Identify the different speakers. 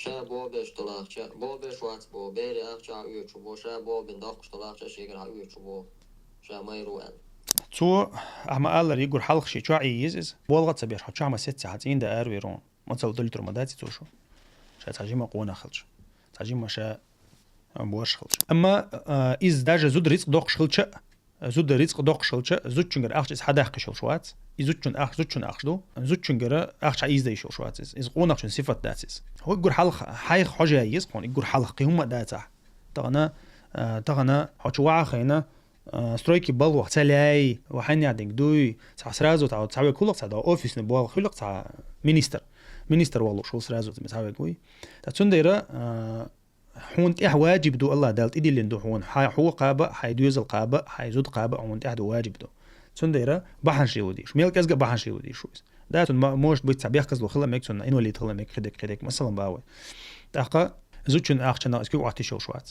Speaker 1: شا بوبش طلاقشا بوبش واتس بو بيري أخشى يوتشوبو شا بوبن دقش طلاقشا شيكر يوتشوبو شا ما يروان
Speaker 2: تو أما الله يقول حلق شيء شو عيز بولغت سبيش حتى ما 6 ساعات إن ده أرويرون ما تصل دلتر ما داتي توشو شا تاجي ما قونا خلش تاجي ما شا بوش خلش أما إز داج زود رزق دقش خلش زود رزق دقش خلش زود شنجر أخش حدا خشل شوات زود شن أخش دو زود شنجر أخش عيز ده يشوف شوات إز قونا شن صفة داتس هو يقول حلق حيخ حاجة عيز قون يقول حلق هم داتا تغنا حتى وعخينا سترويكي بال وقت سلاي وحين يعدين دوي تاع سرازو تاع تساوي كل تاع اوفيس نبوا خلق تاع مينستر والله شو سرازو تساوي قوي تا تنديرا حونت واجب دو الله دالت إدي اللي ندو حون حو قابة حيدوز القابة حيزود قابة حونت واجب دو تنديرا بحن شيودي شو ميل كازغا بحن شيودي شو داتون موش بيت تبيخ كازلو خلا ميكسون انو اللي تخلا ميك خدك باوي دقه زوتشن اخشنا اسكو وقت شو شوات